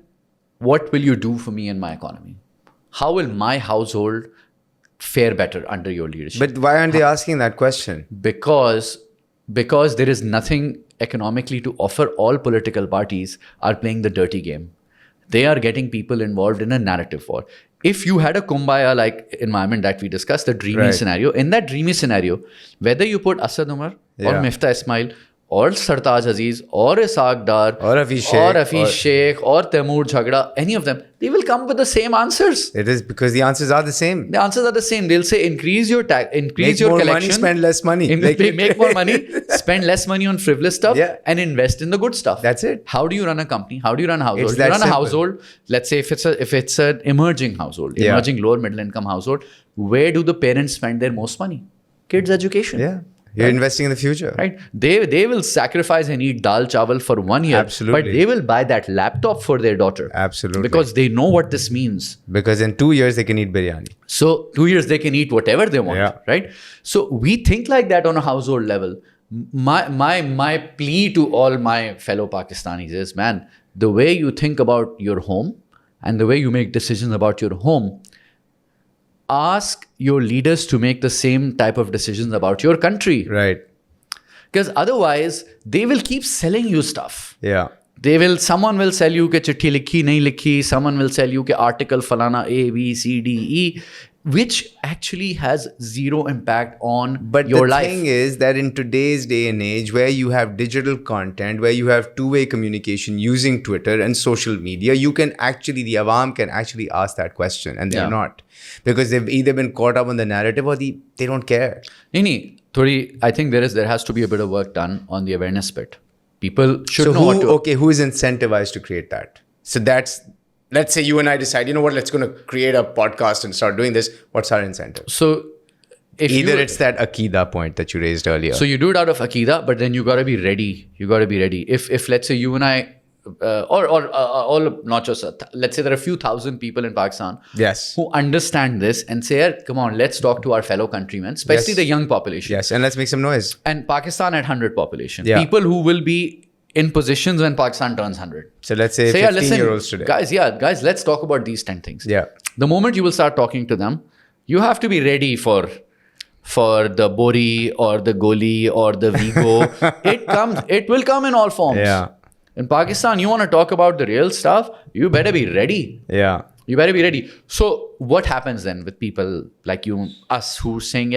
what will you do for me and my economy? How will my household fare better under your leadership? But why aren't they asking that question? Because there is nothing economically to offer. All political parties are playing the dirty game. They are getting people involved in a narrative war. If you had a kumbaya-like environment that we discussed, the dreamy scenario, in that dreamy scenario, whether you put Asad Umar or Miftah Ismail or Sartaj Aziz or Ishaq Dar or Hafiz Sheikh or Taimur Jhagda, any of them, they will come with the same answers. It is because the answers are the same. The answers are the same. They'll say increase your tax, increase your collection. Make more money, spend less money. Make more money, spend less money on frivolous stuff and invest in the good stuff. That's it. How do you run a company? How do you run a household? You run a household, let's say if it's an emerging household, emerging lower middle income household, where do the parents spend their most money? Kids' education. Yeah. You're investing in the future. Right. They will sacrifice and eat dal chawal for 1 year. Absolutely. But they will buy that laptop for their daughter. Absolutely. Because they know what this means. Because in 2 years, they can eat biryani. So 2 years, they can eat whatever they want. Right. So we think like that on a household level. My plea to all my fellow Pakistanis is, man, the way you think about your home and the way you make decisions about your home, ask your leaders to make the same type of decisions about your country. Right. Because otherwise, they will keep selling you stuff. Yeah. Someone will sell you ke chitti likhi, nahi likhi. Someone will sell you ke article falana A, B, C, D, E, which actually has zero impact on your life. But the thing is that in today's day and age, where you have digital content, where you have two-way communication using Twitter and social media, the awam can actually ask that question, and they're not. Because they've either been caught up on the narrative or they don't care. I think there has to be a bit of work done on the awareness bit. People should know. Who is incentivized to create that? So let's say you and I decide, you know what, let's going to create a podcast and start doing this. What's our incentive? So it's that Akida point that you raised earlier. So you do it out of Akida, but then you got to be ready. If let's say you and I, or not just, let's say there are a few thousand people in Pakistan who understand this and say, come on, let's talk to our fellow countrymen, especially the young population. Yes, and let's make some noise. And Pakistan at 100 population. People who will be in positions when Pakistan turns 100. So let's say 15-year-olds today. Guys, let's talk about these 10 things. Yeah. The moment you will start talking to them, you have to be ready for the Bori or the Goli or the Vigo. It will come in all forms. Yeah. In Pakistan, you want to talk about the real stuff, you better be ready. Yeah. You better be ready. So what happens then with people like us who are saying,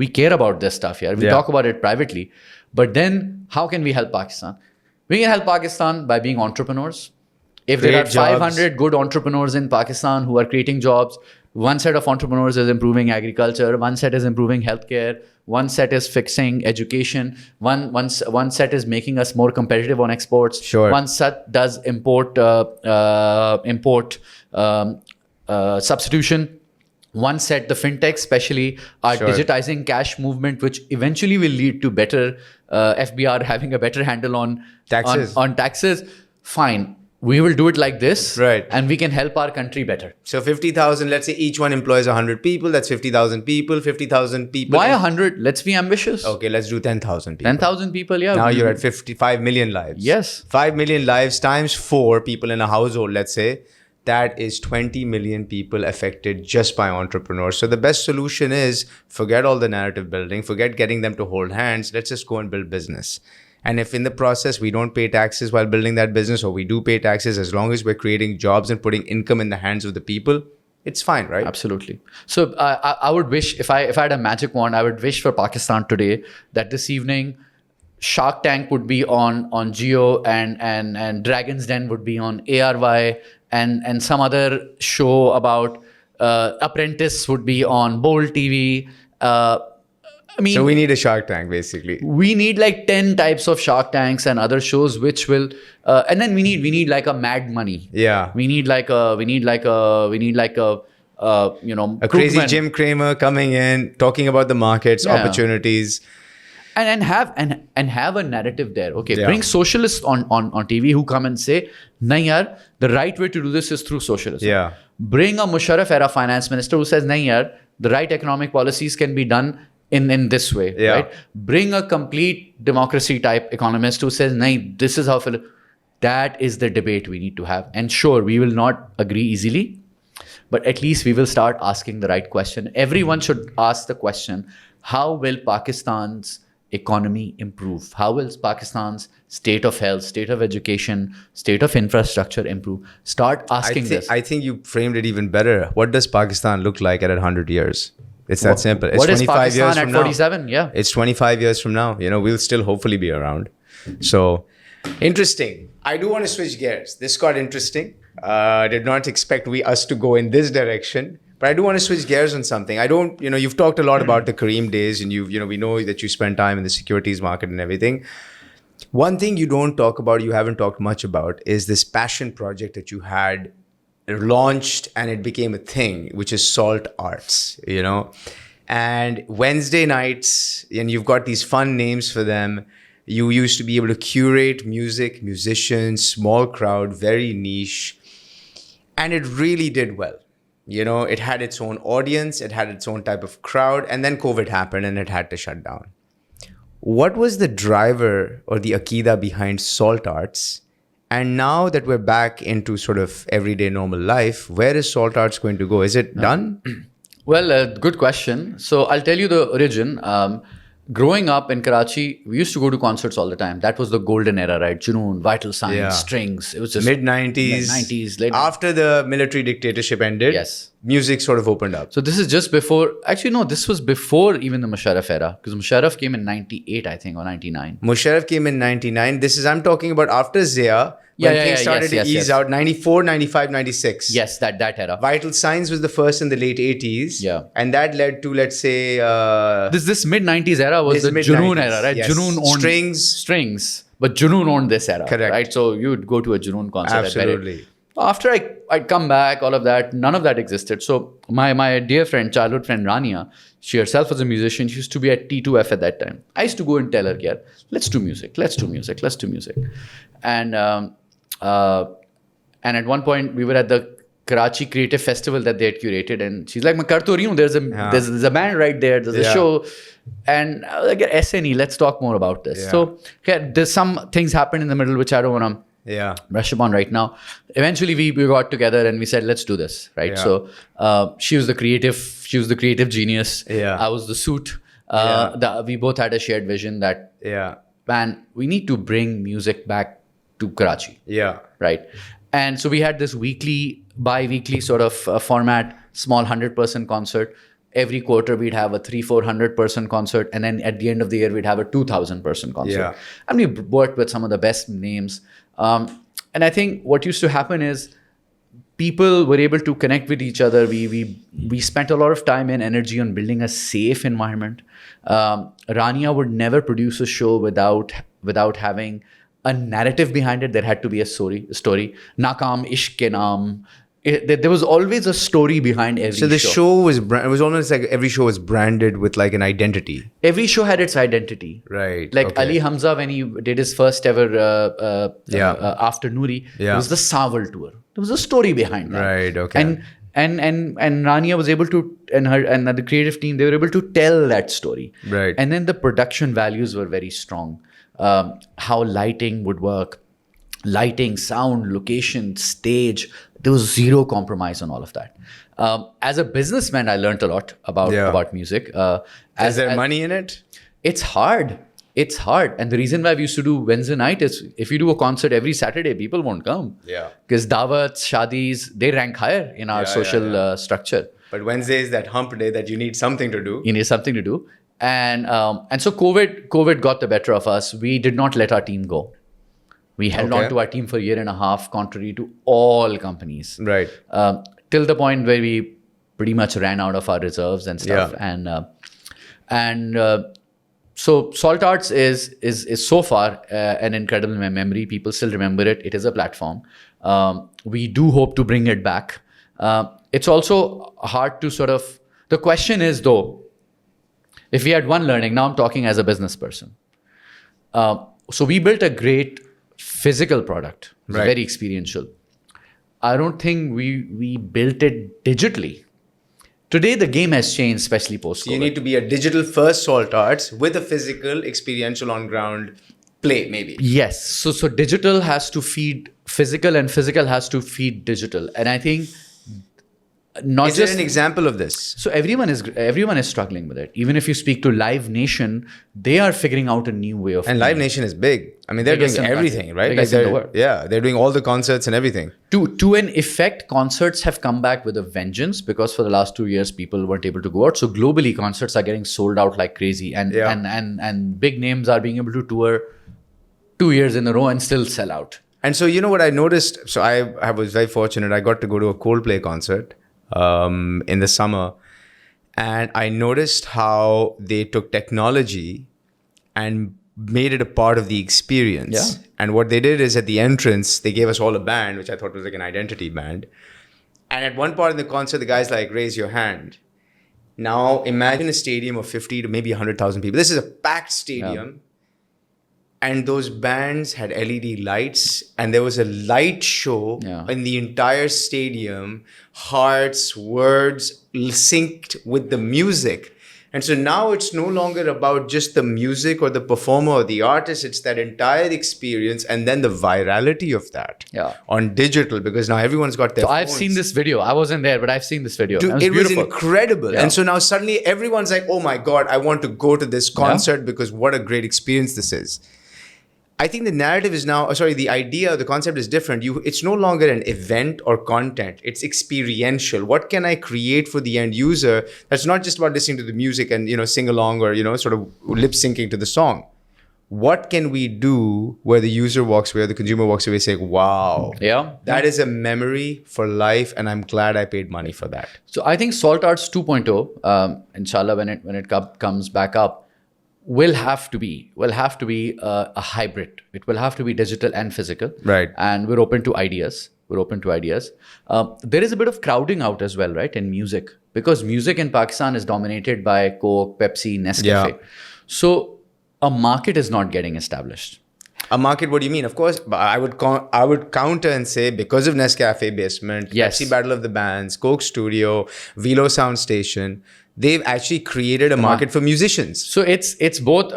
We care about this stuff here. We Yeah. talk about it privately. But then how can we help Pakistan? We can help Pakistan by being entrepreneurs. If there are Create jobs. 500 good entrepreneurs in Pakistan who are creating jobs, one set of entrepreneurs is improving agriculture, one set is improving healthcare, one set is fixing education, one set is making us more competitive on exports. Sure. One set does import substitution. One set, the fintechs especially, are Sure. digitizing cash movement, which eventually will lead to better FBR having a better handle on Taxes. On taxes. Fine. We will do it like this, Right. and we can help our country better. So 50,000, let's say each one employs 100 people. That's 50,000 people. 50,000 people. Why 100? Let's be ambitious. Okay, let's do 10,000 people. 10,000 people, yeah. Now you're at 55 million lives. Yes. 5 million lives times 4 people in a household, let's say. That is 20 million people affected just by entrepreneurs. So the best solution is forget all the narrative building, forget getting them to hold hands. Let's just go and build business. And if in the process we don't pay taxes while building that business, or we do pay taxes, as long as we're creating jobs and putting income in the hands of the people, it's fine, right? Absolutely. So I would wish, if I had a magic wand, I would wish for Pakistan today that this evening Shark Tank would be on Geo, and Dragon's Den would be on ARY, and some other show about Apprentice would be on Bold TV. I mean, So we need a Shark Tank, basically. we need like 10 types of Shark Tanks and other shows which will, and then we need like a Mad Money. Yeah. We need like a you know, A crazy Krugman. Jim Cramer coming in, talking about the markets, Yeah. opportunities. and have a narrative there. Okay, Yeah. bring socialists on TV who come and say, nahi yaar, the right way to do this is through socialism. Yeah. Bring a Musharraf era finance minister who says, nahi yaar, the right economic policies can be done in this way. Yeah. Right? Bring a complete democracy type economist who says, nahi, this is how that is the debate we need to have. And sure, we will not agree easily, but at least we will start asking the right question. Everyone should ask the question, how will Pakistan's economy improve? How will Pakistan's state of health, state of education, state of infrastructure improve? Start asking this. I think you framed it even better. What does Pakistan look like at 100 years? It's that simple. It's What is 25 Pakistan years at from now. 47? Yeah. It's 25 years from now. You know, we'll still hopefully be around. So interesting. I do want to switch gears. This got interesting. I did not expect us to go in this direction. But I do want to switch gears on something. You've talked a lot about the Careem days, and we know that you spent time in the securities market and everything. One thing you don't talk about, you haven't talked much about, is this passion project that you had launched and it became a thing, which is Salt Arts, and Wednesday nights, and you've got these fun names for them. You used to be able to curate music, musicians, small crowd, very niche, and it really did well. It had its own audience, it had its own type of crowd, and then COVID happened and it had to shut down. What was the driver or the akida behind Salt Arts? And now that we're back into sort of everyday normal life, where is Salt Arts going to go? Is it done? Well, good question. So I'll tell you the origin. Growing up in Karachi, we used to go to concerts all the time. That was the golden era, right? Junoon, Vital Signs, Yeah. Strings. It was just Mid-90s. late. After the military dictatorship ended, Yes. music sort of opened up. So this is just before. Actually, no, this was before even the Musharraf era, because Musharraf came in 98, I think, or 99. Musharraf came in 99. I'm talking about after Zia, when things started to ease out, 94, 95, 96. Yes, that era. Vital Signs was the first in the late 80s. Yeah. And that led to, let's say... This mid-90s era was This the mid-90s, Junoon era, right? yes. Junoon owned Strings. But Junoon owned this era, Correct. right? So you would go to a Junoon concert. Absolutely. After I'd come back, all of that, none of that existed. So my dear friend, childhood friend Rania, she herself was a musician. She used to be at T2F at that time. I used to go and tell her, yeah, let's do music. And at one point, we were at the Karachi Creative Festival that they had curated, and she's like, "Main kar to rahi hu. There's a band right there. There's a show." And I was like, SNE, let's talk more about this. Yeah. So there's some things happened in the middle which I don't want to brush upon right now. Eventually, we got together and we said, let's do this, right? Yeah. So she was the creative genius. Yeah. I was the suit. We both had a shared vision that, man, we need to bring music back to Karachi. Yeah. Right. And so we had this bi-weekly sort of format, small 100-person concert. every quarter we'd have a 300-400 person concert, and then at the end of the year we'd have a 2,000 person concert. Yeah. And we worked with some of the best names. And I think what used to happen is people were able to connect with each other. We spent a lot of time and energy on building a safe environment. Rania would never produce a show without having a narrative behind it. There had to be a story. Nakam Ishq ke naam. There was always a story behind every show. So the show was it was almost like every show was branded with like an identity. Every show had its identity. Right. Like okay. Ali Hamza, when he did his first ever After Noori, it was the Saval tour. There was a story behind that. Right. Okay. And Rania was able to, and the creative team, they were able to tell that story. Right. And then the production values were very strong. How lighting would work, lighting, sound, location, stage. There was zero compromise on all of that. As a businessman, I learned a lot about music. Is there money in it? It's hard. It's hard. And the reason why we used to do Wednesday night is if you do a concert every Saturday, people won't come. Yeah. Because dawats, shadis, they rank higher in our social structure. But Wednesday is that hump day that you need something to do. You need something to do. And so COVID got the better of us. We did not let our team go. We held on to our team for a year and a half, contrary to all companies. Right. Till the point where we pretty much ran out of our reserves and stuff. Yeah. So Salt Arts is so far an incredible memory. People still remember it. It is a platform. We do hope to bring it back. It's also hard to sort of... The question is, though, if we had one learning, now I'm talking as a business person. So we built a great physical product, very experiential. I don't think we built it digitally. Today, the game has changed, especially post-COVID. So you need to be a digital-first Salt Arts with a physical, experiential, on-ground play, maybe. Yes. So digital has to feed physical, and physical has to feed digital. And I think Is there an example of this? So everyone is struggling with it. Even if you speak to Live Nation, they are figuring out a new way of. And Live Nation is big. I mean, they're doing everything, right? Biggest in the world. Yeah, they're doing all the concerts and everything. To an effect, concerts have come back with a vengeance because for the last 2 years, people weren't able to go out. So globally, concerts are getting sold out like crazy, and big names are being able to tour 2 years in a row and still sell out. And so you know what I noticed? So I was very fortunate. I got to go to a Coldplay concert in the summer, and I noticed how they took technology and made it a part of the experience. Yeah. And what they did is at the entrance, they gave us all a band, which I thought was like an identity band. And at one part in the concert, the guy's like, raise your hand. Now imagine a stadium of 50 to maybe 100,000 people. This is a packed stadium. Yeah. And those bands had LED lights, and there was a light show in the entire stadium, hearts, words synced with the music. And so now it's no longer about just the music or the performer or the artist. It's that entire experience, and then the virality of that on digital, because now everyone's got their phones. I've seen this video. I wasn't there, but I've seen this video. Dude, it was incredible. Yeah. And so now suddenly everyone's like, oh my God, I want to go to this concert because what a great experience this is. I think the narrative is now, the idea, the concept is different. It's no longer an event or content. It's experiential. What can I create for the end user that's not just about listening to the music and, sing along or, sort of lip syncing to the song? What can we do where the user walks away, or the consumer walks away saying, wow, that is a memory for life, and I'm glad I paid money for that. So I think Salt Arts 2.0, inshallah, when it comes back up, will have to be a hybrid. It will have to be digital and physical. Right. And we're open to ideas. There is a bit of crowding out as well, right, in music, because music in Pakistan is dominated by Coke, Pepsi, Nescafe. Yeah. So a market is not getting established. A market, what do you mean? Of course, I would counter and say because of Nescafe Basement, Pepsi Battle of the Bands, Coke Studio, Velo Sound Station, they've actually created a market for musicians. So it's both.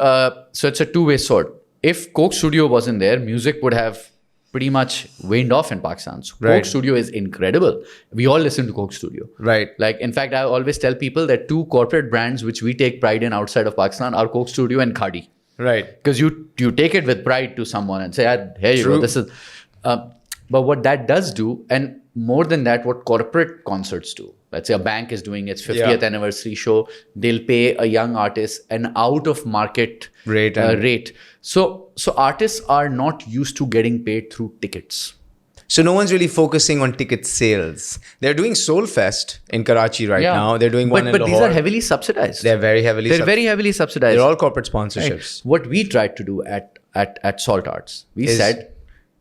So it's a two-way sword. If Coke Studio wasn't there, music would have pretty much waned off in Pakistan. So Coke Studio is incredible. We all listen to Coke Studio. Right. Like, in fact, I always tell people that two corporate brands which we take pride in outside of Pakistan are Coke Studio and Khadi. Right. Because you take it with pride to someone and say, here you go, this is... but what that does do, and more than that, what corporate concerts do, let's say a bank is doing its 50th anniversary show, they'll pay a young artist an out of market rate. So artists are not used to getting paid through tickets. So no one's really focusing on ticket sales. They're doing Soul Fest in Karachi right now. They're doing one in Lahore. But these are heavily subsidized. They're very heavily very heavily subsidized. They're all corporate sponsorships. Right. What we tried to do at Salt Arts, we said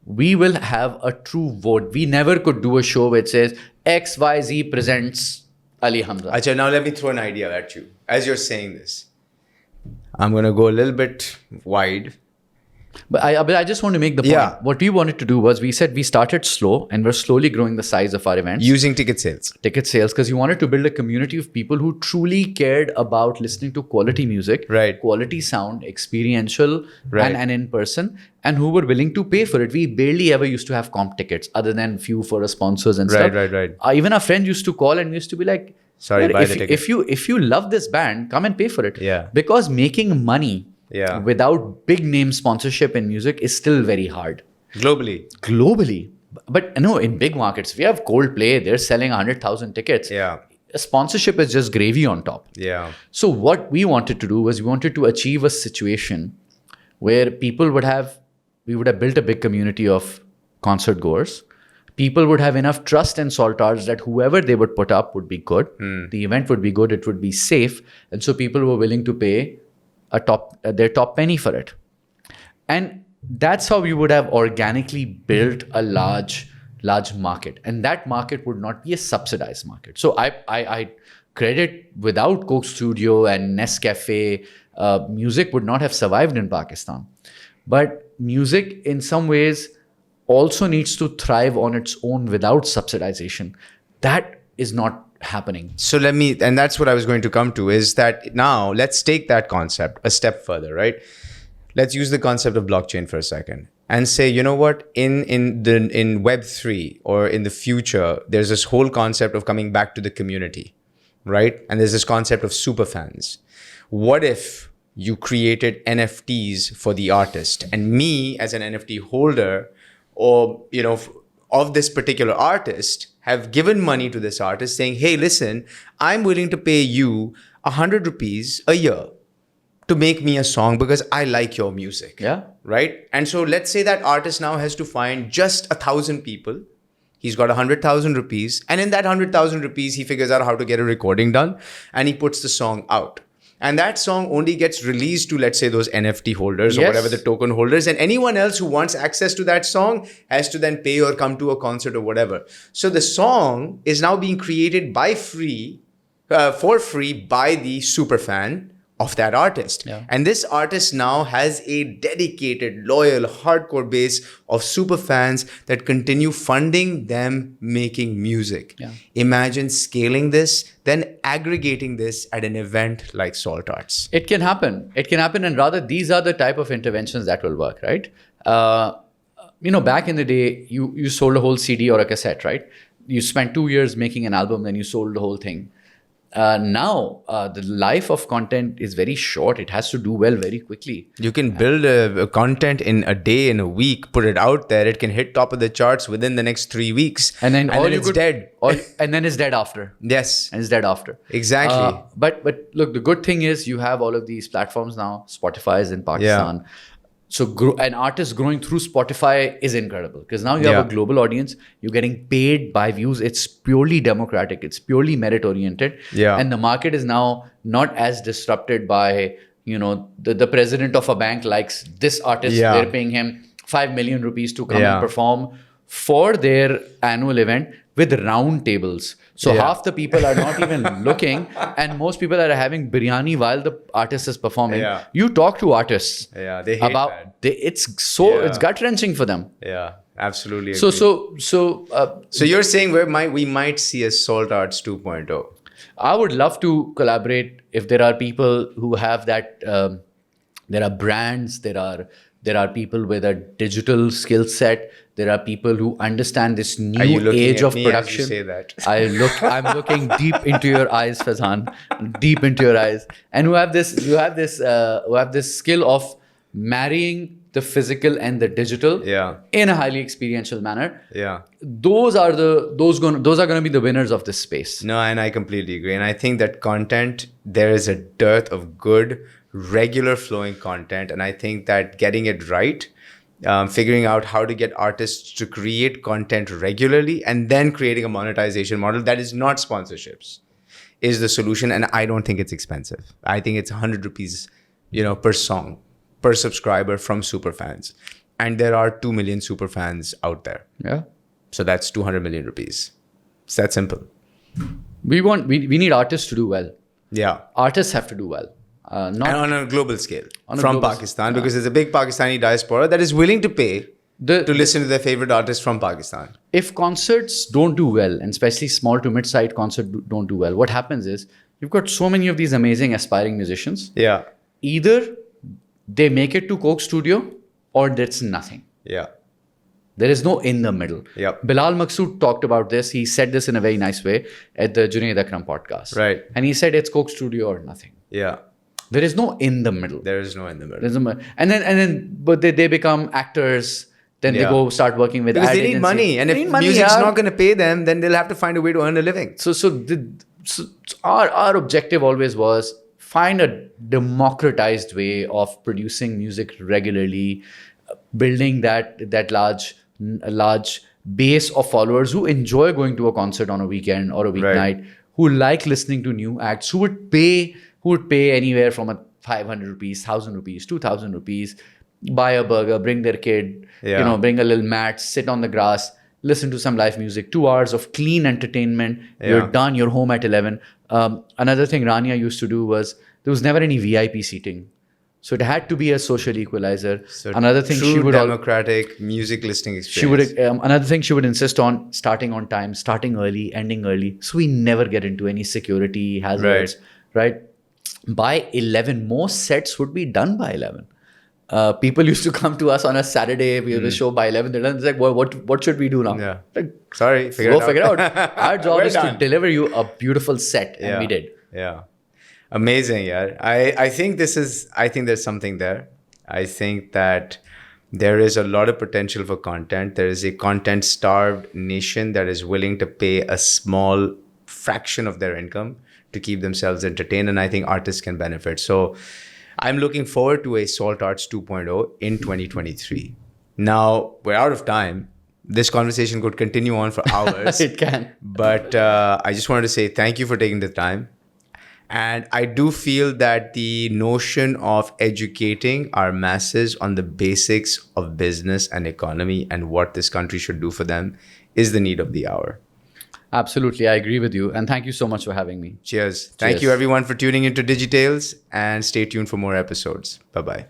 we will have a true vote. We never could do a show which says XYZ presents Ali Hamza. Achha, now let me throw an idea at you. As you're saying this, I'm going to go a little bit wide. But I just want to make the point. Yeah. What we wanted to do was we said we started slow and we're slowly growing the size of our events. Using ticket sales. Ticket sales, because you wanted to build a community of people who truly cared about listening to quality music, quality sound, experiential and in person, and who were willing to pay for it. We barely ever used to have comp tickets other than few for our sponsors and stuff. Right. Even our friends used to call and we used to be like, sorry, buy the ticket. If you love this band, come and pay for it. Yeah. Because making money without big name sponsorship in music is still very hard. Globally. But no, in big markets, we have Coldplay, they're selling 100,000 tickets. Yeah. A sponsorship is just gravy on top. Yeah. So what we wanted to do was we wanted to achieve a situation where we would have built a big community of concert goers. People would have enough trust in Salt Arts that whoever they would put up would be good. The event would be good. It would be safe. And so people were willing to pay their top penny for it. And that's how we would have organically built a large market. And that market would not be a subsidized market. So I credit without Coke Studio and Nescafe, music would not have survived in Pakistan. But music in some ways also needs to thrive on its own without subsidization. That is not happening. So and that's what I was going to come to, is that now let's take that concept a step further, right? Let's use the concept of blockchain for a second and say, you know what, in Web3 or in the future, there's this whole concept of coming back to the community, right? And there's this concept of super fans. What if you created NFTs for the artist, and me as an NFT holder, or, you know, of this particular artist, have given money to this artist saying, hey, listen, I'm willing to pay you 100 rupees a year to make me a song because I like your music. Yeah. Right? And so let's say that artist now has to find just 1,000 people. He's got 100,000 rupees. And in that 100,000 rupees, he figures out how to get a recording done and he puts the song out. And that song only gets released to, let's say, those NFT holders or whatever the token holders. And anyone else who wants access to that song has to then pay or come to a concert or whatever. So the song is now being created for free by the super fan of that artist. Yeah. And this artist now has a dedicated, loyal, hardcore base of super fans that continue funding them making music. Yeah. Imagine scaling this, then aggregating this at an event like Salt Arts. It can happen. And rather, these are the type of interventions that will work, right? Back in the day, you sold a whole CD or a cassette, right? You spent 2 years making an album, then you sold the whole thing. Now, the life of content is very short. It has to do well very quickly. You can build a content in a day, in a week, put it out there. It can hit top of the charts within the next 3 weeks. And then it's dead. And then it's dead after. Yes. And it's dead after. Exactly. But look, the good thing is you have all of these platforms now. Spotify is in Pakistan. Yeah. So an artist growing through Spotify is incredible because now you have a global audience. You're getting paid by views. It's purely democratic. It's purely merit oriented. Yeah. And the market is now not as disrupted by, the president of a bank likes this artist. Yeah. They're paying him 5 million rupees to come and perform for their annual event with round tables. So half the people are not even looking, and most people are having biryani while the artist is performing. Yeah. You talk to artists they hate that. It's gut-wrenching for them. Yeah, absolutely. So you're saying we might see a Salt Arts 2.0. I would love to collaborate if there are people who have that. There are brands. There are people with a digital skill set. There are people who understand this new age of production. As you say that? I'm looking deep into your eyes, Faizan, deep into your eyes, and who have this skill of marrying the physical and the digital in a highly experiential manner. Those are going to be the winners of this space. No, and I completely agree. And I think that content, there is a dearth of good, regular flowing content. And I think that getting it right, figuring out how to get artists to create content regularly and then creating a monetization model that is not sponsorships is the solution. And I don't think it's expensive. I think it's 100 rupees, per song, per subscriber from superfans. And there are 2 million superfans out there. Yeah. So that's 200 million rupees. It's that simple. We need artists to do well. Yeah. Artists have to do well. And on a global scale from Pakistan, because there's a big Pakistani diaspora that is willing to pay to listen to their favorite artists from Pakistan. If concerts don't do well, and especially small to mid-sized concerts don't do well, what happens is you've got so many of these amazing aspiring musicians. Yeah. Either they make it to Coke Studio or that's nothing. Yeah. There is no in the middle. Yep. Bilal Maqsood talked about this. He said this in a very nice way at the Junaid Iqbal podcast. Right. And he said it's Coke Studio or nothing. Yeah. There is no in the middle. There is no in the middle. But they become actors. Then they go start working with because they need money. And if music's not going to pay them, then they'll have to find a way to earn a living. So our objective always was find a democratized way of producing music regularly, building that large base of followers who enjoy going to a concert on a weekend or a weeknight, who like listening to new acts, who would pay anywhere from 500 rupees, 1,000 rupees, 2,000 rupees, buy a burger, bring their kid, bring a little mat, sit on the grass, listen to some live music, 2 hours of clean entertainment. You're done, you're home at 11. Another thing Rania used to do was there was never any VIP seating. So it had to be a social equalizer. So another thing she would democratic music listening experience. Another thing she would insist on starting on time, starting early, ending early. So we never get into any security hazards, right? By 11, most sets would be done by 11. People used to come to us on a Saturday. We have a show by 11. They're like, what should we do now? Yeah. Like, sorry, figure it out. Our job is to deliver you a beautiful set, and we did. Yeah. Amazing, yeah. I think there's something there. I think that there is a lot of potential for content. There is a content-starved nation that is willing to pay a small fraction of their income to keep themselves entertained, and I think artists can benefit. So I'm looking forward to a Salt Arts 2.0 in 2023. Now, we're out of time. This conversation could continue on for hours. It can. But I just wanted to say thank you for taking the time. And I do feel that the notion of educating our masses on the basics of business and economy and what this country should do for them is the need of the hour. Absolutely. I agree with you. And thank you so much for having me. Cheers. Thank you everyone for tuning into Digitales, and stay tuned for more episodes. Bye-bye.